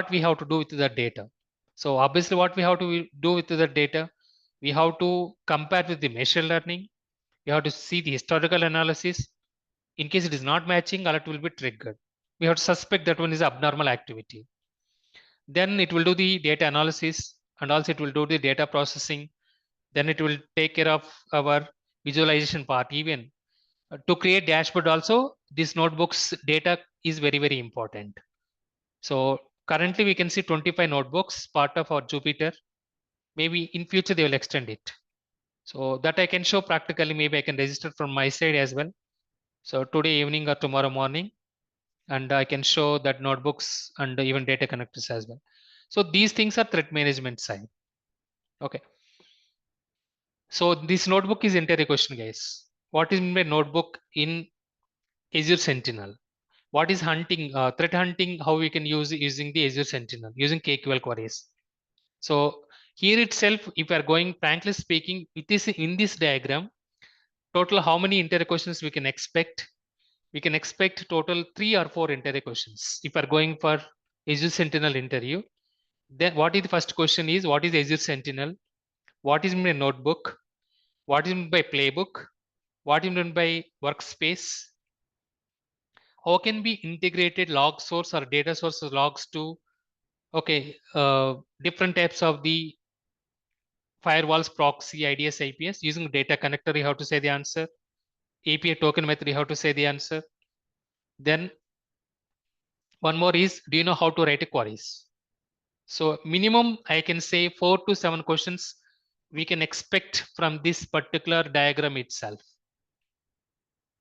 we have to do with the data. So obviously what we have to do with the data, we have to compare with the machine learning. We have to see the historical analysis. In case it is not matching, alert will be triggered. We have to suspect that one is abnormal activity. Then it will do the data analysis, and also it will do the data processing. Then it will take care of our visualization part. Even to create dashboard also, this notebooks data is very important. So currently we can see 25 notebooks part of our Jupyter. Maybe in future they will extend it. So that I can show practically. Maybe I can register from my side as well. So today evening or tomorrow morning, and I can show that notebooks and even data connectors as well. So these things are threat management side. Okay. So this notebook is entire question, guys. What is my notebook in Azure Sentinel? What is hunting, threat hunting? How we can use using the Azure Sentinel using KQL queries? So here itself, if we are going frankly speaking, it is in this diagram. Total how many entire questions we can expect? We can expect total 3 or 4 entire questions. If we are going for Azure Sentinel interview, then what is the first question is what is Azure Sentinel? What is my notebook? What is meant by playbook? What is meant by workspace? How can be integrated log source or data source logs to different types of the firewalls, proxy, IDS, IPS using data connector? You have to say the answer. API token method, you have to say the answer. Then one more is, do you know how to write a queries? So minimum, I can say 4 to 7 questions we can expect from this particular diagram itself.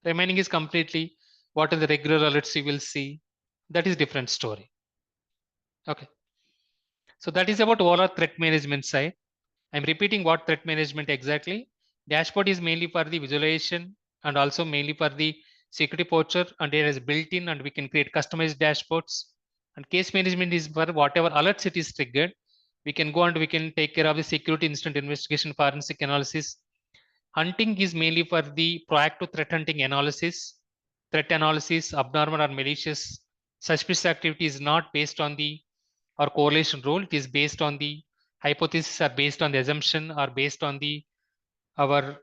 Remaining is completely what are the regular alerts you will see. That is different story. Okay. So that is about overall threat management side. I'm repeating what threat management exactly. Dashboard is mainly for the visualization and also mainly for the security posture, and there is built-in and we can create customized dashboards. And case management is for whatever alerts it is triggered. We can go and we can take care of the security incident investigation, forensic analysis. Hunting is mainly for the proactive threat hunting analysis. Threat analysis, abnormal or malicious suspicious activity is not based on the or correlation rule. It is based on the hypothesis or based on the assumption or based on the our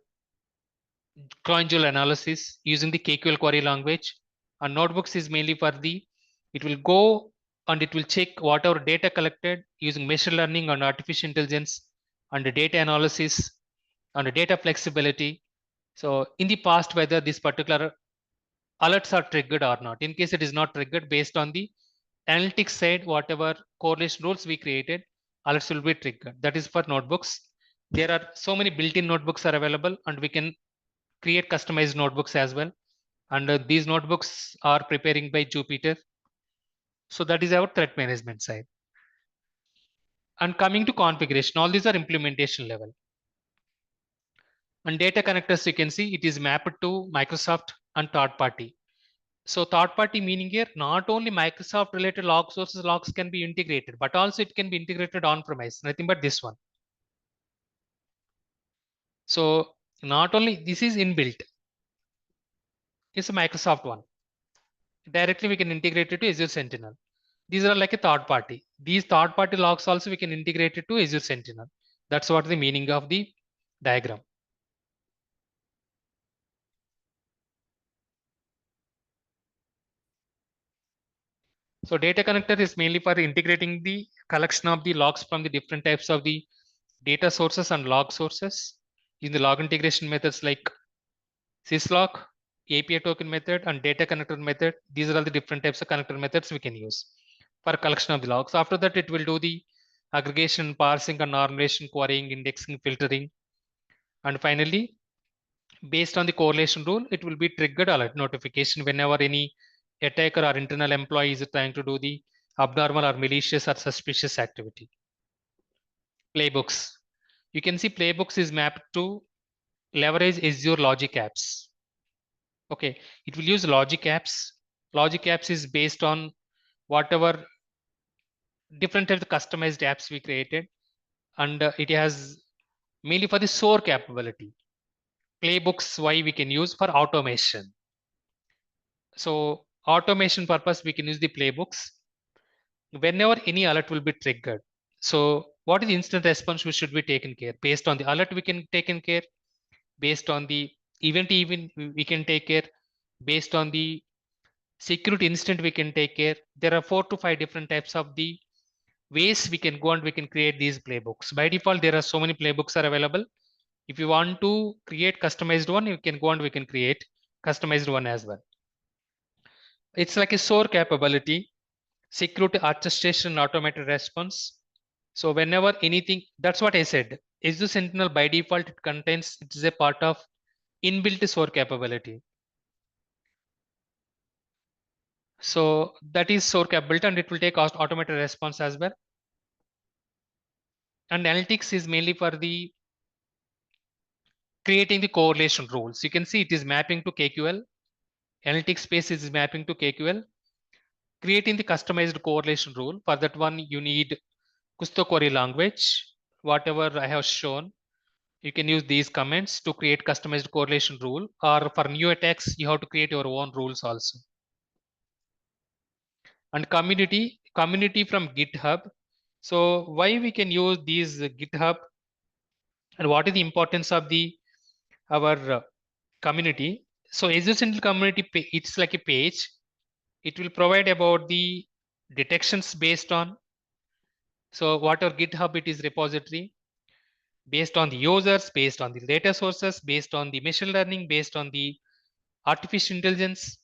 Cronjal analysis using the KQL query language. And notebooks is mainly for the, it will go and it will check whatever data collected using machine learning and artificial intelligence and the data analysis and the data flexibility. So in the past, whether this particular alerts are triggered or not. In case it is not triggered, based on the analytics side, whatever correlation rules we created, alerts will be triggered. That is for notebooks. There are so many built-in notebooks are available, and we can create customized notebooks as well. And these notebooks are preparing by Jupyter. So that is our threat management side. And coming to configuration, all these are implementation level. And data connectors, you can see it is mapped to Microsoft and third party. So third party meaning here, not only Microsoft related log sources logs can be integrated, but also it can be integrated on premise, nothing but this one. So not only this is inbuilt, it's a Microsoft one. Directly we can integrate it to Azure Sentinel. These are like a third party. these third-party logs also we can integrate it to Azure Sentinel. That's what the meaning of the diagram. So data connector is mainly for integrating the collection of the logs from the different types of the data sources and log sources in the log integration methods like syslog, API token method, and data connector method. These are all the different types of connector methods we can use for collection of the logs. After that, it will do the aggregation, parsing, and normalization, querying, indexing, filtering. And finally, based on the correlation rule, it will be triggered alert notification whenever any attacker or internal employee is trying to do the abnormal or malicious or suspicious activity. Playbooks. You can see playbooks is mapped to leverage Azure logic apps. Okay, it will use logic apps. Logic apps is based on whatever different types of customized apps we created, and it has mainly for the SOAR capability. Playbooks, why we can use for automation. So automation purpose, we can use the playbooks whenever any alert will be triggered. So what is the instant response which should be taken care? Based on the alert, we can taken care. Based on the event, even we can take care. Based on the security incident, we can take care. There are 4 to 5 different types of the ways we can go and we can create these playbooks. By default, there are so many playbooks are available. If you want to create customized one, you can go and we can create customized one as well. It's like a SOAR capability, security orchestration, automated response. So whenever anything, that's what I said. Azure Sentinel by default, it contains, it is a part of inbuilt SOAR capability. So that is SOAR capability and it will take automated response as well. And analytics is mainly for the creating the correlation rules. You can see it is mapping to KQL. Analytics space is mapping to KQL. Creating the customized correlation rule. For that one, you need Kusto query language. Whatever I have shown, you can use these comments to create customized correlation rule, or for new attacks, you have to create your own rules also. And community from GitHub. So why we can use these GitHub and what is the importance of the our community? So Azure Sentinel community, it's like a page. It will provide about the detections based on, so whatever GitHub it is repository, based on the users, based on the data sources, based on the machine learning, based on the artificial intelligence.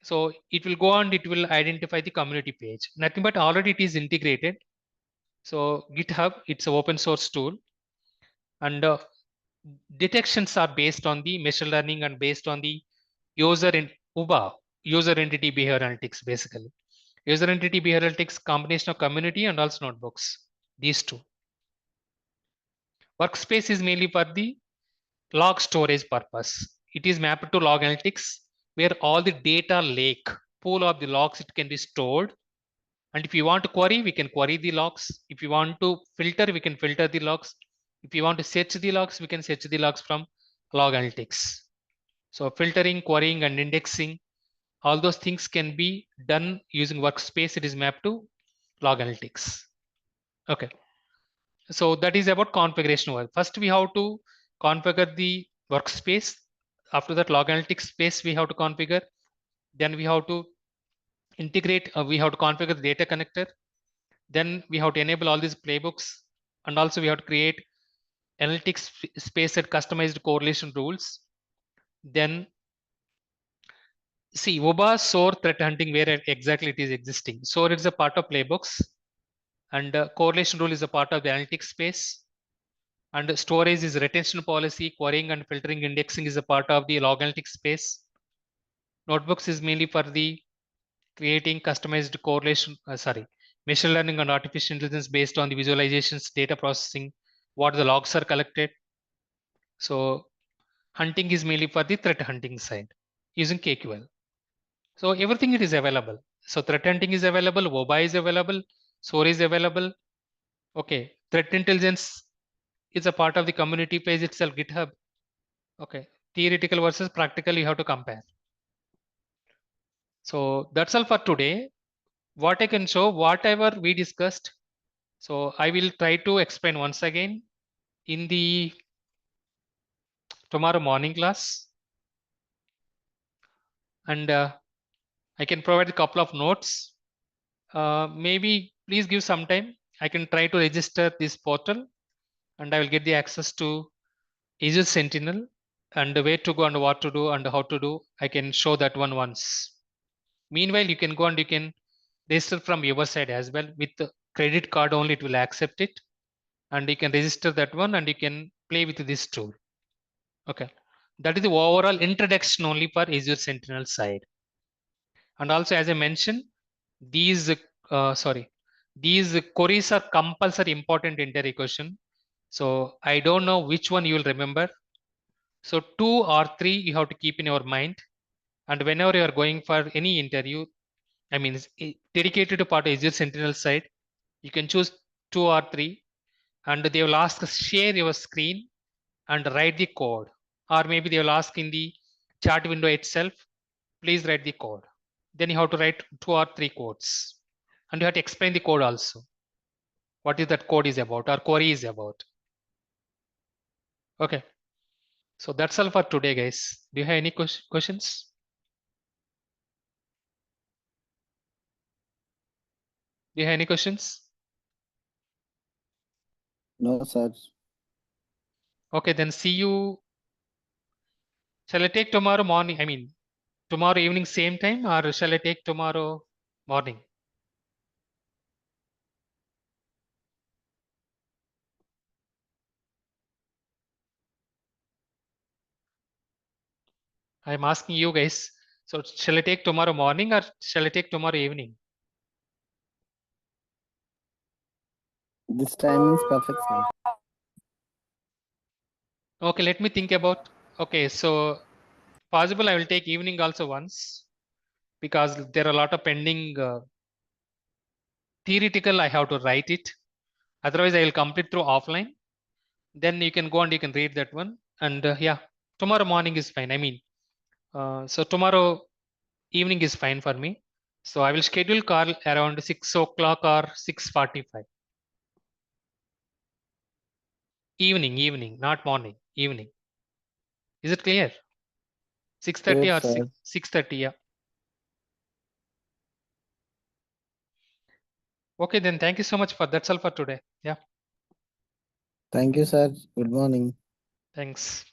So it will go and it will identify the community page. Nothing but already it is integrated. So GitHub, it's an open source tool, and detections are based on the machine learning and based on the user in UBA, user entity behavior analytics, basically. User entity behavior analytics combination of community and also notebooks. These two. Workspace is mainly for the log storage purpose. It is mapped to log analytics where all the data lake pool of the logs it can be stored. And if you want to query, we can query the logs. If you want to filter, we can filter the logs. If you want to search the logs, we can search the logs from log analytics. So filtering, querying, and indexing, all those things can be done using workspace. It is mapped to log analytics. Okay. So that is about configuration work. First, we have to configure the workspace. After that, log analytics space we have to configure. Then we have to integrate, we have to configure the data connector. Then we have to enable all these playbooks. And also we have to create analytics space at customized correlation rules. Then see OBA SOAR threat hunting where exactly it is existing. SOAR is a part of playbooks and correlation rule is a part of the analytics space. And storage is retention policy, querying and filtering indexing is a part of the log analytics space. Notebooks is mainly for the creating customized correlation, machine learning and artificial intelligence based on the visualizations, data processing, what the logs are collected. So hunting is mainly for the threat hunting side using KQL. So everything it is available. So threat hunting is available, OBA is available, SOAR is available. Okay, threat intelligence is a part of the community page itself, GitHub. Okay, theoretical versus practical, you have to compare. So that's all for today. what I can show, whatever we discussed. So I will try to explain once again in the tomorrow morning class. And I can provide a couple of notes. Maybe please give some time. I can try to register this portal and I will get the access to Azure Sentinel and where to go and what to do and how to do. I can show that one once. Meanwhile, you can go and you can register from your side as well. With the credit card only, it will accept it. And you can register that one and you can play with this tool. Okay. That is the overall introduction only for Azure Sentinel side. And also, as I mentioned, these these queries are compulsory important interview question. So I don't know which one you will remember. So 2 or 3 you have to keep in your mind. And whenever you are going for any interview, I mean, dedicated to part of Azure Sentinel side, you can choose 2 or 3, and they will ask share your screen and write the code, or maybe they will ask in the chat window itself, please write the code. Then you have to write 2 or 3 codes, and you have to explain the code also. What is that code is about or query is about? Okay. So that's all for today, guys. Do you have any questions? Do you have any questions? No, sir. Okay, then see you. Shall I take tomorrow morning? I mean, tomorrow evening same time, or shall I take tomorrow morning? I'm asking you guys. So shall I take tomorrow morning or shall I take tomorrow evening? This timing is perfect, sir. Okay, let me think about. Okay, so possible I will take evening also once, because there are a lot of pending theoretical I have to write it. Otherwise, I will complete through offline. Then you can go and you can read that one. And yeah, tomorrow morning is fine. I mean, so tomorrow evening is fine for me. So I will schedule call around 6 o'clock or 6:45. Evening, not morning. Evening. Is it clear? 6:30 Sure, or sir. 6:30? Yeah. Okay, then thank you so much for that's all for today. Yeah. Thank you, sir. Good morning. Thanks.